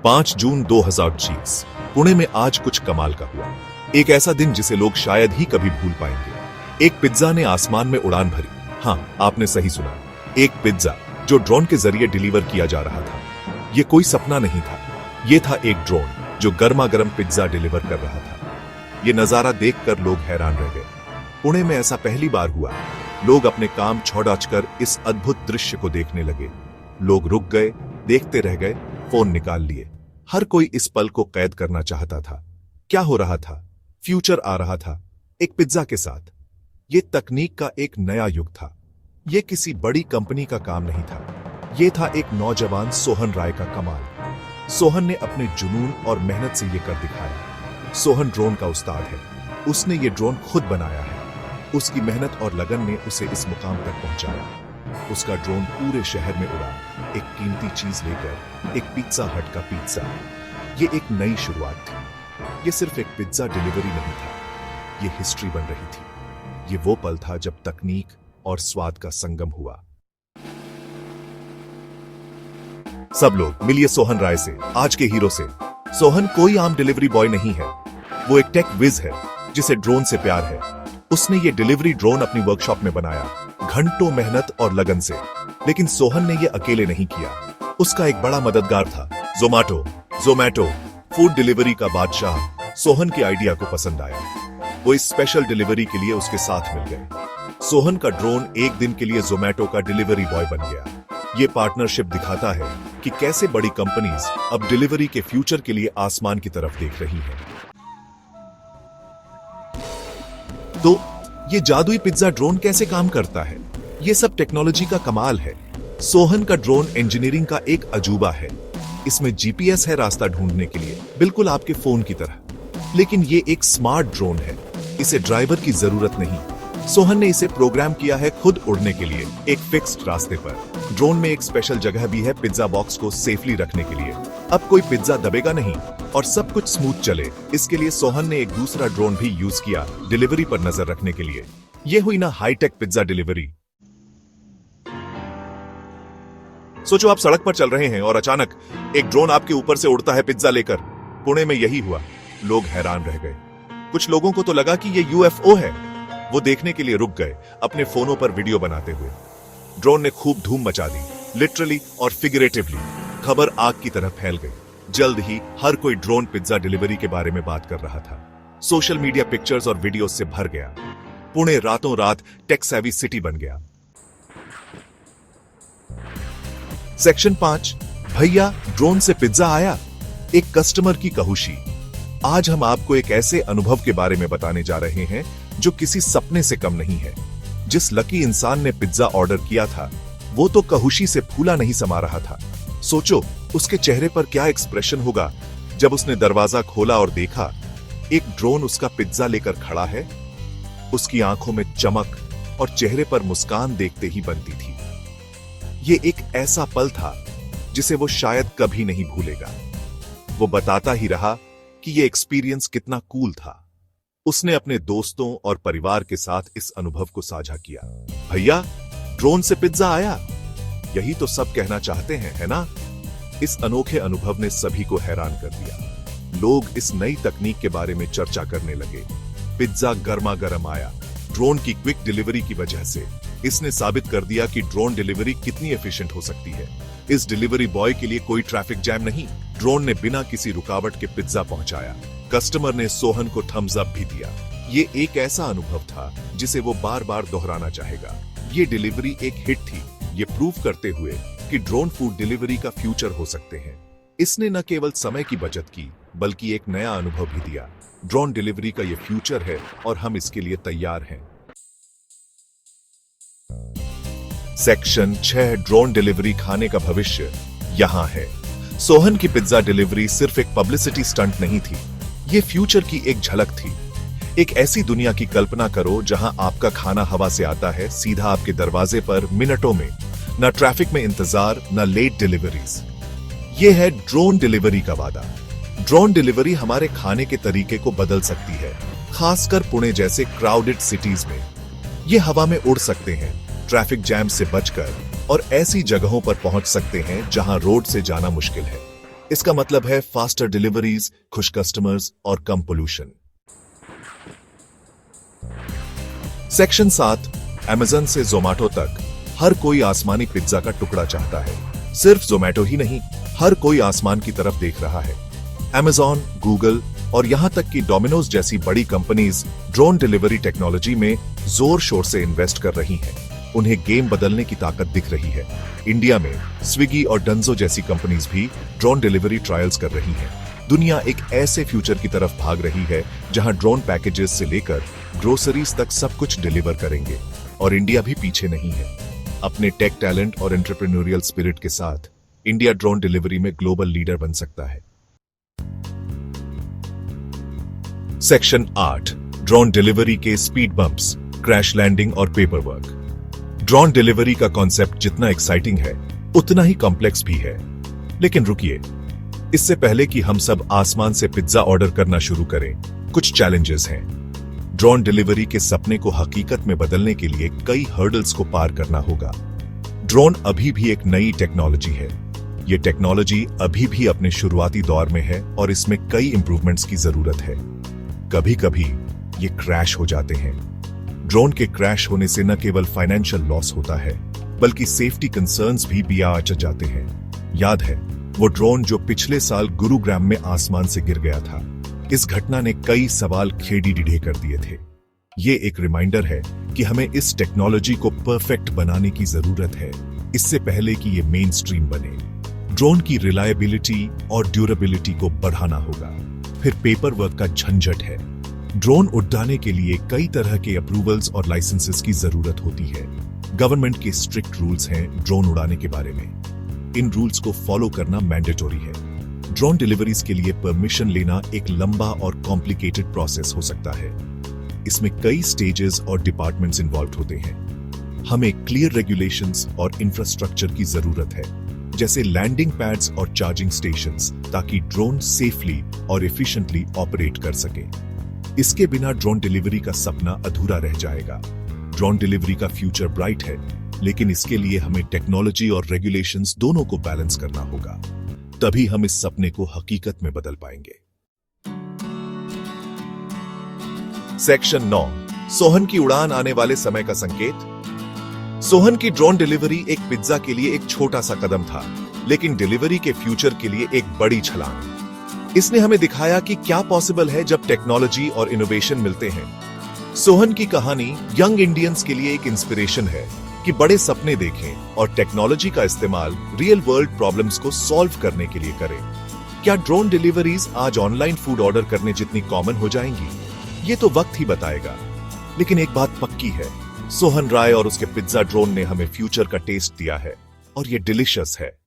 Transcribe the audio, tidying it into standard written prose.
5 जून 2020 पुणे में आज कुछ कमाल का हुआ। एक ऐसा दिन जिसे लोग शायद ही कभी भूल पाएंगे। एक पिज्जा ने आसमान में उड़ान भरी। हाँ, आपने सही सुना, एक पिज्जा जो ड्रोन के जरिए डिलीवर किया जा रहा था। ये कोई सपना नहीं था, ये था एक ड्रोन जो गर्मा गर्म पिज्जा डिलीवर कर रहा था। ये नजारा देखकर लोग हैरान रह गए। पुणे में ऐसा पहली बार हुआ। लोग अपने काम छोड़कर इस अद्भुत दृश्य को देखने लगे। लोग रुक गए, देखते रह गए, फोन निकाल लिए। हर कोई इस पल को कैद करना चाहता था। क्या हो रहा था? फ्यूचर आ रहा था, एक पिज्जा के साथ। ये तकनीक का एक नया युग था। ये किसी बड़ी कंपनी का काम नहीं था। ये था एक नौजवान सोहन राय का कमाल। सोहन ने अपने जुनून और मेहनत से ये कर दिखाया। सोहन ड्रोन का उस्ताद है। उसने ये ड्रोन खुद बनाया है। उसकी मेहनत और लगन ने उसे इस मुकाम तक पहुंचाया। उसका ड्रोन पूरे शहर में उड़ा, एक कीमती चीज लेकर, एक पिज्जा हट का पिज्जा। ये एक नई शुरुआत थी। ये सिर्फ एक पिज्जा डिलीवरी नहीं था, ये हिस्ट्री बन रही थी। ये वो पल था जब तकनीक और स्वाद का संगम हुआ। सब लोग मिलिए सोहन राय से, आज के हीरो से। सोहन कोई आम डिलीवरी बॉय नहीं है, वो एक टेक विज है जिसे ड्रोन से प्यार है। उसने ये डिलीवरी ड्रोन अपनी वर्कशॉप में बनाया, घंटों मेहनत और लगन से। लेकिन सोहन ने ये अकेले नहीं किया। उसका एक बड़ा मददगार था, जोमैटो, फूड डिलीवरी का बादशाह। सोहन के आइडिया को पसंद आया। वो इस स्पेशल डिलीवरी के लिए उसके साथ मिल गए। सोहन का ड्रोन एक दिन के लिए जोमैटो का डिलीवरी बॉय बन गया। ये पार्टनरशिप दिखाता है कि कैसे बड़ी कंपनीज अब डिलीवरी के फ्यूचर के लिए आसमान की तरफ देख रही हैं। तो ये जादुई पिज्जा ड्रोन कैसे काम करता है? ये सब टेक्नोलॉजी का कमाल है। सोहन का ड्रोन इंजीनियरिंग का एक अजूबा है। इसमें जीपीएस है रास्ता ढूंढने के लिए, बिल्कुल आपके फोन की तरह। लेकिन ये एक स्मार्ट ड्रोन है, इसे ड्राइवर की जरूरत नहीं। सोहन ने इसे प्रोग्राम किया है खुद उड़ने के लिए, एक फिक्स्ड रास्ते पर। ड्रोन में एक स्पेशल जगह भी है पिज्जा बॉक्स को सेफली रखने के लिए। अब कोई पिज्जा दबेगा नहीं और सब कुछ स्मूथ चले, इसके लिए सोहन ने एक दूसरा ड्रोन भी यूज किया डिलीवरी पर नजर रखने के लिए। यह हुई ना हाईटेक पिज्जा डिलीवरी। सोचो आप सड़क पर चल रहे हैं और अचानक एक ड्रोन आपके ऊपर से उड़ता है पिज्जा लेकर। पुणे में यही हुआ। लोग हैरान रह गए। कुछ लोगों को तो लगा कि ये यूएफओ है। वो देखने के लिए रुक गए, अपने फोनों पर वीडियो बनाते हुए। ड्रोन ने खूब धूम मचा दी, लिटरली और फिगरेटिवली। खबर आग की तरह फैल गई। जल्द ही हर कोई ड्रोन पिज्जा डिलीवरी के बारे में बात कर रहा था। सोशल मीडिया पिक्चर्स और वीडियोस से भर गया। पुणे रातों रात टेक सेवी सिटी बन गया। सेक्शन 5, भैया ड्रोन से पिज्जा आया, एक कस्टमर की कहुशी। आज हम आपको एक ऐसे अनुभव के बारे में बताने जा रहे हैं जो किसी सपने से कम नहीं है। जिस लकी इंसान ने पिज्जा ऑर्डर किया था, वो तो कहुशी से फूला नहीं समा रहा था। सोचो उसके चेहरे पर क्या एक्सप्रेशन होगा जब उसने दरवाजा खोला और देखा एक ड्रोन उसका पिज्जा लेकर खड़ा है। उसकी आंखों में चमक और चेहरे पर मुस्कान देखते ही बनती थी। ये एक ऐसा पल था जिसे वो शायद कभी नहीं भूलेगा। वो बताता ही रहा कि ये एक्सपीरियंस कितना कूल था। उसने अपने दोस्तों और परिवार के साथ इस अनुभव को साझा किया। भैया ड्रोन से पिज्जा आया, यही तो सब कहना चाहते हैं, है ना? इस अनोखे अनुभव ने सभी को हैरान कर दिया। लोग इस नई तकनीक के बारे में चर्चा करने लगे। पिज्जा गर्मा गर्म आया ड्रोन की क्विक डिलीवरी की वजह से। इसने साबित कर दिया कि ड्रोन डिलीवरी कितनी एफिशिएंट हो सकती है। इस डिलीवरी बॉय के लिए कोई ट्रैफिक जैम नहीं। ड्रोन ने बिना किसी रुकावट के पिज्जा पहुंचाया। कस्टमर ने सोहन को थम्स अप भी दिया। ये एक ऐसा अनुभव था जिसे वो बार बार दोहराना चाहेगा। ये डिलीवरी एक हिट थी, ये प्रूव करते हुए कि ड्रोन फूड डिलीवरी का फ्यूचर हो सकते हैं। इसने न केवल समय की बचत की, बल्कि एक नया अनुभव भी दिया। ड्रोन डिलीवरी का ये फ्यूचर है और हम इसके लिए तैयार हैं। सेक्शन 6, ड्रोन डिलीवरी खाने का भविष्य यहां है। सोहन की पिज्जा डिलीवरी सिर्फ एक पब्लिसिटी स्टंट नहीं थी, ये फ्यूचर की एक झलक थी। एक ऐसी दुनिया की कल्पना करो जहां आपका खाना हवा से आता है, सीधा आपके दरवाजे पर मिनटों में। न ट्रैफिक में इंतजार, न लेट डिलीवरीज। ये है ड्रोन डिलीवरी का वादा। ड्रोन डिलीवरी हमारे खाने के तरीके को बदल सकती है, खासकर पुणे जैसे क्राउडेड सिटीज में। ये हवा में उड़ सकते हैं, ट्रैफिक जैम से बचकर, और ऐसी जगहों पर पहुंच सकते हैं जहां रोड से जाना मुश्किल है। इसका मतलब है फास्टर डिलीवरीज, खुश कस्टमर्स और कम पोल्यूशन। सेक्शन 7, अमेज़न से जोमैटो तक हर कोई आसमानी पिज्जा का टुकड़ा चाहता है। सिर्फ जोमैटो ही नहीं, हर कोई आसमान की तरफ देख रहा है। अमेज़न, गूगल और यहां तक कि डोमिनोज जैसी बड़ी कंपनीज ड्रोन डिलीवरी टेक्नोलॉजी में जोर शोर से इन्वेस्ट कर रही हैं। उन्हें गेम बदलने की ताकत दिख रही है। इंडिया में स्विगी और डंजो जैसी कंपनीज भी ड्रोन डिलीवरी ट्रायल्स कर रही हैं। दुनिया एक ऐसे फ्यूचर की तरफ भाग रही है जहां ड्रोन पैकेजेस से लेकर ग्रोसरीज तक सब कुछ डिलीवर करेंगे, और इंडिया भी पीछे नहीं है। अपने टेक टैलेंट और एंटरप्रेन्योरियल स्पिरिट के साथ इंडिया ड्रोन डिलीवरी में ग्लोबल लीडर बन सकता है। सेक्शन 8, ड्रोन डिलीवरी के स्पीड बम्प्स, क्रैश लैंडिंग और पेपर वर्क। ड्रोन डिलीवरी का कॉन्सेप्ट जितना एक्साइटिंग है उतना ही कॉम्प्लेक्स भी है। लेकिन रुकिए, इससे पहले कि हम सब आसमान से पिज्जा ऑर्डर करना शुरू करें, कुछ चैलेंजेस हैं। ड्रोन डिलीवरी के सपने को हकीकत में बदलने के लिए कई हर्डल्स को पार करना होगा। ड्रोन अभी भी एक नई टेक्नोलॉजी है। यह टेक्नोलॉजी अभी भी अपने शुरुआती दौर में है और इसमें कई इंप्रूवमेंट्स की जरूरत है। कभी कभी ये क्रैश हो जाते हैं। ड्रोन के क्रैश होने से न केवल फाइनेंशियल लॉस होता है, बल्कि सेफ्टी कंसर्न्स भी आ जाते हैं। याद है वो ड्रोन जो पिछले साल गुरुग्राम में आसमान से गिर गया था? इस घटना ने कई सवाल खड़े कर दिए थे। ये एक रिमाइंडर है कि हमें इस टेक्नोलॉजी को परफेक्ट बनाने की जरूरत है, इससे पहले कि ये मेन स्ट्रीम बने। ड्रोन की रिलायबिलिटी और ड्यूरेबिलिटी को बढ़ाना होगा। फिर पेपर वर्क का झंझट है। ड्रोन उड़ाने के लिए कई तरह के अप्रूवल्स और लाइसेंसेस की जरूरत होती है। गवर्नमेंट के स्ट्रिक्ट रूल्स हैं ड्रोन उड़ाने के बारे में। इन रूल्स को फॉलो करना मैंडेटरी है। ड्रोन डिलीवरीज के लिए परमिशन लेना एक लंबा और कॉम्प्लिकेटेड प्रोसेस हो सकता है। इसमें कई स्टेजेस और डिपार्टमेंट्स इन्वॉल्व होते हैं। हमें क्लियर रेगुलेशंस और इंफ्रास्ट्रक्चर की जरूरत है, जैसे लैंडिंग पैड्स और चार्जिंग स्टेशंस, ताकि ड्रोन सेफली और एफिशिएंटली ऑपरेट कर सके। इसके बिना ड्रोन डिलीवरी का सपना अधूरा रह जाएगा। ड्रोन डिलीवरी का फ्यूचर ब्राइट है, लेकिन इसके लिए हमें टेक्नोलॉजी और रेगुलेशंस दोनों को बैलेंस करना होगा। तभी हम इस सपने को हकीकत में बदल पाएंगे। सेक्शन 9, सोहन की उड़ान आने वाले समय का संकेत। सोहन की ड्रोन डिलीवरी एक पिज्जा के लिए एक छोटा सा कदम था, लेकिन डिलीवरी के फ्यूचर के लिए एक बड़ी छलांग। इसने हमें दिखाया कि क्या पॉसिबल है जब टेक्नोलॉजी और इनोवेशन मिलते हैं। सोहन की कहानी यंग इंडियंस के लिए एक इंस्पिरेशन है कि बड़े सपने देखें और टेक्नोलॉजी का इस्तेमाल रियल वर्ल्ड प्रॉब्लम्स को सॉल्व करने के लिए करें। क्या ड्रोन डिलीवरीज आज ऑनलाइन फूड ऑर्डर करने जितनी कॉमन हो जाएंगी? ये तो वक्त ही बताएगा। लेकिन एक बात पक्की है, सोहन राय और उसके पिज्जा ड्रोन ने हमें फ्यूचर का टेस्ट दिया है, और ये डिलीशियस है।